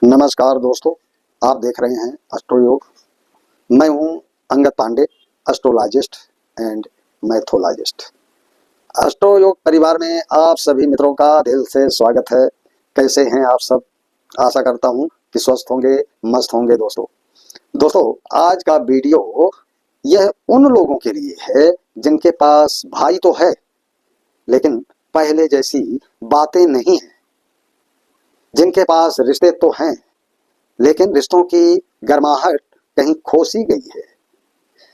नमस्कार दोस्तों, आप देख रहे हैं एस्ट्रो योग। मैं हूं Angad Pandey, astrologist and mythologist. Astro Yog परिवार में आप सभी मित्रों का दिल से स्वागत है। कैसे हैं आप सब? आशा करता हूं कि स्वस्थ होंगे, मस्त होंगे। दोस्तों आज का वीडियो यह उन लोगों के लिए है जिनके पास भाई तो है लेकिन पहले जैसी बातें नहीं हैं, जिनके पास रिश्ते तो हैं लेकिन रिश्तों की गर्माहट कहीं खोसी गई है।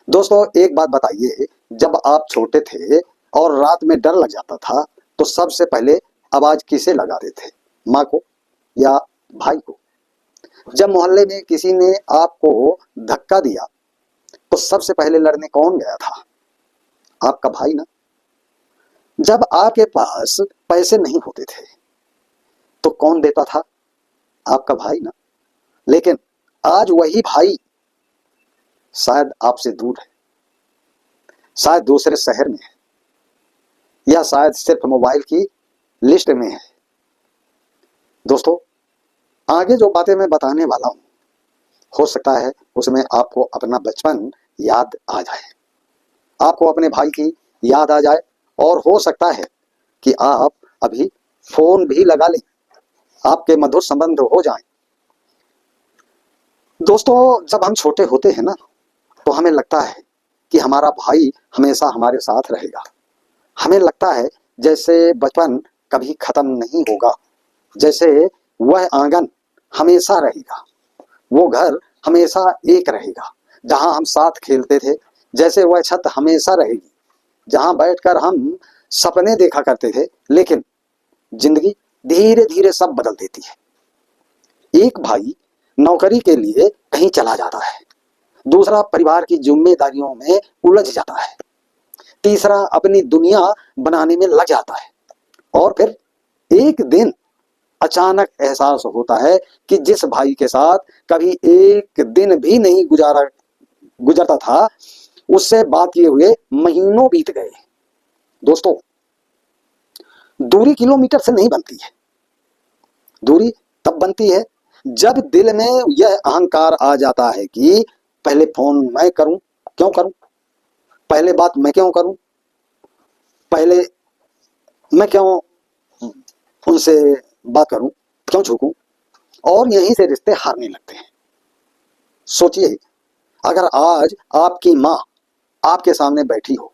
दोस्तों एक बात बताइए, जब आप छोटे थे और रात में डर लग जाता था तो सबसे पहले आवाज किसे लगाते थे? माँ को या भाई को? जब मोहल्ले में किसी ने आपको धक्का दिया तो सबसे पहले लड़ने कौन गया था? आपका भाई ना। जब आपके पास पैसे नहीं होते थे तो कौन देता था? आपका भाई ना। लेकिन आज वही भाई शायद आपसे दूर है, शायद दूसरे शहर में है, या शायद सिर्फ मोबाइल की लिस्ट में है। दोस्तों आगे जो बातें मैं बताने वाला हूं, हो सकता है उसमें आपको अपना बचपन याद आ जाए, आपको अपने भाई की याद आ जाए, और हो सकता है कि आप अभी फोन भी लगा लें, आपके मधुर संबंध हो जाएं। दोस्तों जब हम छोटे होते हैं ना तो हमें लगता है कि हमारा भाई हमेशा हमारे साथ रहेगा। हमें लगता है जैसे बचपन कभी खत्म नहीं होगा, जैसे वह आंगन हमेशा रहेगा, वो घर हमेशा एक रहेगा जहां हम साथ खेलते थे, जैसे वह छत हमेशा रहेगी जहां बैठकर हम सपने देखा करते थे। लेकिन जिंदगी धीरे धीरे सब बदल देती है। एक भाई नौकरी के लिए कहीं चला जाता है, दूसरा परिवार की जिम्मेदारियों में उलझ जाता है, तीसरा अपनी दुनिया बनाने में लग जाता है, और फिर एक दिन अचानक एहसास होता है कि जिस भाई के साथ कभी एक दिन भी नहीं गुजरता था, उससे बात किए हुए महीनों बीत गए। दोस्तों दूरी किलोमीटर से नहीं बनती है, दूरी तब बनती है जब दिल में यह अहंकार आ जाता है कि पहले फोन मैं करूं, क्यों करूं, पहले बात मैं क्यों करूं, पहले मैं क्यों उनसे बात करूं, क्यों झुकूं, और यहीं से रिश्ते हारने लगते हैं। सोचिए, अगर आज आपकी माँ आपके सामने बैठी हो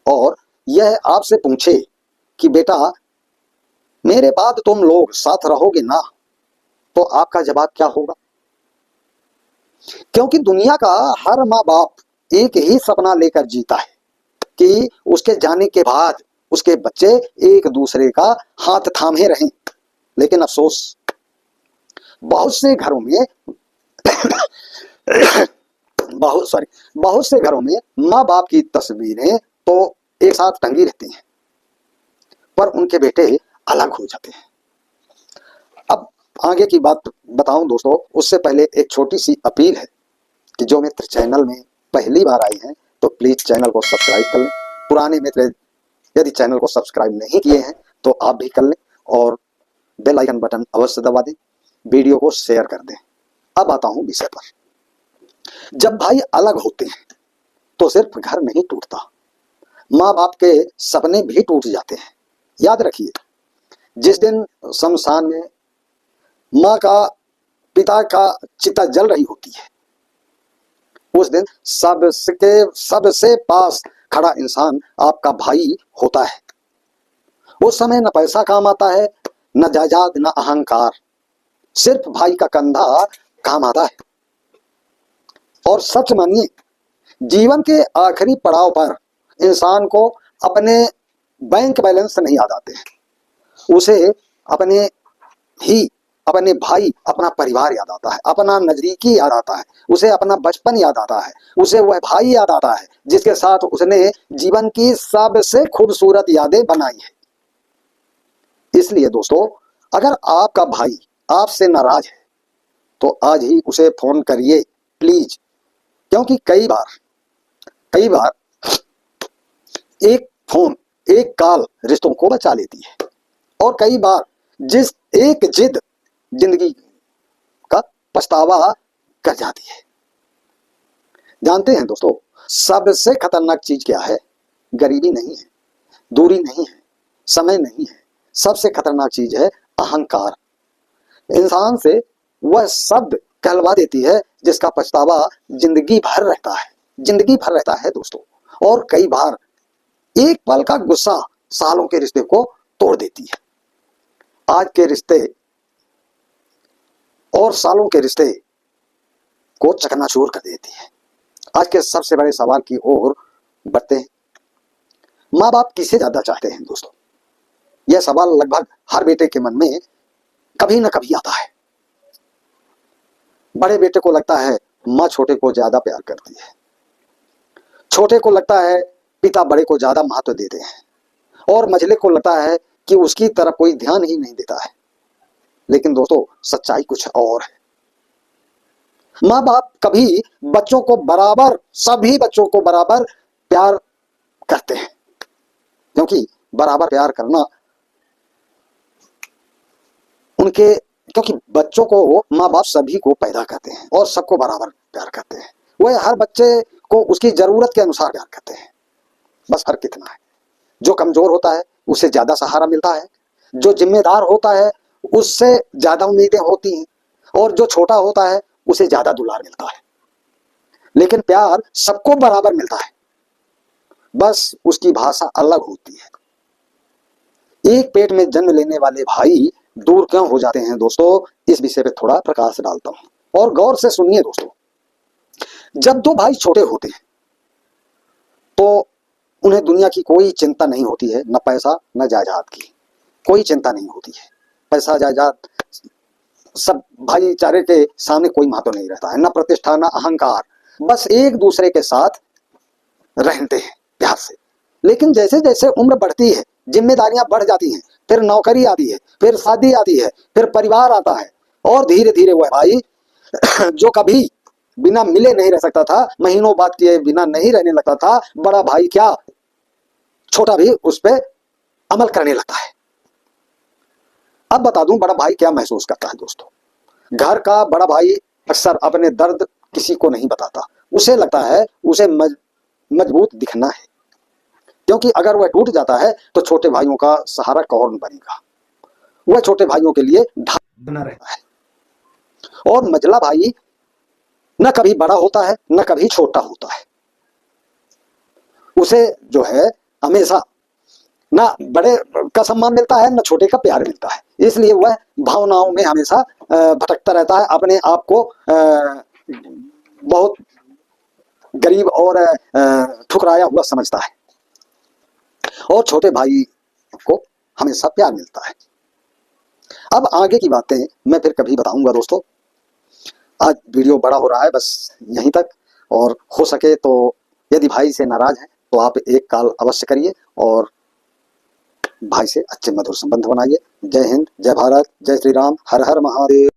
और यह आपसे पूछे कि बेटा मेरे बाद तुम लोग साथ रहोगे ना, तो आपका जवाब क्या होगा? क्योंकि दुनिया का हर माँ बाप एक ही सपना लेकर जीता है कि उसके जाने के बाद उसके बच्चे एक दूसरे का हाथ थामे रहें। लेकिन अफसोस, बहुत से घरों में बहुत से घरों में माँ बाप की तस्वीरें तो एक साथ टंगी रहती हैं, पर उनके बेटे अलग हो जाते हैं। अब आगे की बात बताऊं दोस्तों, उससे पहले एक छोटी सी अपील है कि जो मित्र चैनल में पहली बार आए हैं तो प्लीज चैनल को सब्सक्राइब कर लें। पुराने मित्र यदि चैनल को सब्सक्राइब नहीं किए हैं तो आप भी कर लें, और बेल आइकन बटन अवश्य दबा दें, वीडियो को शेयर कर दें। अब आता हूं विषय पर। जब भाई अलग होते हैं तो सिर्फ घर नहीं टूटता, माँ बाप के सपने भी टूट जाते हैं। याद रखिए, जिस दिन शमशान में माँ का पिता का चिता जल रही होती है, उस दिन सबसे पास खड़ा इंसान आपका भाई होता है। उस समय न पैसा काम आता है, न जायदाद, न अहंकार, सिर्फ भाई का कंधा काम आता है। और सच मानिए, जीवन के आखिरी पड़ाव पर इंसान को अपने बैंक बैलेंस नहीं याद आते हैं, उसे अपने ही अपने भाई, अपना परिवार याद आता है, अपना नजदीकी याद आता है, उसे अपना बचपन याद आता है, उसे वह भाई याद आता है जिसके साथ उसने जीवन की सबसे खूबसूरत यादें बनाई है। इसलिए दोस्तों, अगर आपका भाई आपसे नाराज है तो आज ही उसे फोन करिए प्लीज, क्योंकि कई बार एक फोन, एक कॉल रिश्तों को बचा लेती है, और कई बार जिस एक जिद जिंदगी का पछतावा कर जाती है। जानते हैं दोस्तों, सबसे खतरनाक चीज क्या है? गरीबी नहीं है, दूरी नहीं है, समय नहीं है, सबसे खतरनाक चीज है अहंकार। इंसान से वह शब्द कहलवा देती है जिसका पछतावा जिंदगी भर रहता है, जिंदगी भर रहता है दोस्तों। और कई बार एक पल का गुस्सा सालों के रिश्ते को तोड़ देती है। आज के रिश्ते और सालों के रिश्ते को चकनाचूर कर देती है। आज के सबसे बड़े सवाल की ओर बढ़ते हैं, माँ बाप किसे ज्यादा चाहते हैं दोस्तों? यह सवाल लगभग हर बेटे के मन में कभी न कभी आता है। बड़े बेटे को लगता है माँ छोटे को ज्यादा प्यार करती है, छोटे को लगता है पिता बड़े को ज्यादा महत्व देते हैं, और मझले को लगता है कि उसकी तरफ कोई ध्यान ही नहीं देता है। लेकिन दोस्तों, सच्चाई कुछ और है। माँ बाप कभी बच्चों को बराबर, सभी बच्चों को बराबर प्यार करते हैं, क्योंकि बराबर प्यार करना उनके, क्योंकि बच्चों को माँ बाप सभी को पैदा करते हैं और सबको बराबर प्यार करते हैं। वह हर बच्चे को उसकी जरूरत के अनुसार प्यार करते हैं। बस फर्क कितना है, जो कमजोर होता है उसे ज्यादा सहारा मिलता है, जो जिम्मेदार होता है उससे ज्यादा उम्मीदें होती हैं, और जो छोटा होता है उसे ज्यादा दुलार मिलता है। लेकिन प्यार सबको बराबर मिलता है, बस उसकी भाषा अलग होती है। एक पेट में जन्म लेने वाले भाई दूर क्यों हो जाते हैं दोस्तों? इस विषय पे थोड़ा प्रकाश डालता हूं और गौर से सुनिए दोस्तों। जब दो भाई छोटे होते हैं तो उन्हें दुनिया की कोई चिंता नहीं होती है, न पैसा न जायदाद की कोई चिंता नहीं होती है। पैसा जायदाद सब भाईचारे के सामने कोई महत्व नहीं रहता है, न प्रतिष्ठा न अहंकार, बस एक दूसरे के साथ रहते हैं प्यार से। लेकिन जैसे जैसे उम्र बढ़ती है, जिम्मेदारियां बढ़ जाती हैं, फिर नौकरी आती है, फिर शादी आती है, फिर परिवार आता है, और धीरे धीरे वह भाई जो कभी बिना मिले नहीं रह सकता था, महीनों बात किए बिना नहीं रहने लगता था, बड़ा भाई क्या छोटा भी उस पर अमल करने लगता है। अब बता दूं बड़ा भाई क्या महसूस करता है दोस्तों। घर का बड़ा भाई अक्सर अपने दर्द किसी को नहीं बताता। उसे लगता है उसे मजबूत दिखना है, क्योंकि अगर वह टूट जाता है तो छोटे भाइयों का सहारा कौन बनेगा? वह छोटे भाइयों के लिए ढाल बना रहता है। और मझला भाई न कभी बड़ा होता है न कभी छोटा होता है। उसे जो है हमेशा ना बड़े का सम्मान मिलता है न छोटे का प्यार मिलता है, इसलिए वह भावनाओं में हमेशा भटकता रहता है, अपने आप को बहुत गरीब और ठुकराया हुआ समझता है, और छोटे भाई को हमेशा प्यार मिलता है। अब आगे की बातें मैं फिर कभी बताऊंगा दोस्तों। आज वीडियो बड़ा हो रहा है, बस यहीं तक। और हो सके तो यदि भाई से नाराज है तो आप एक कॉल अवश्य करिए और भाई से अच्छे मधुर संबंध बनाइए। जय हिंद, जय भारत, जय श्री राम, हर हर महादेव।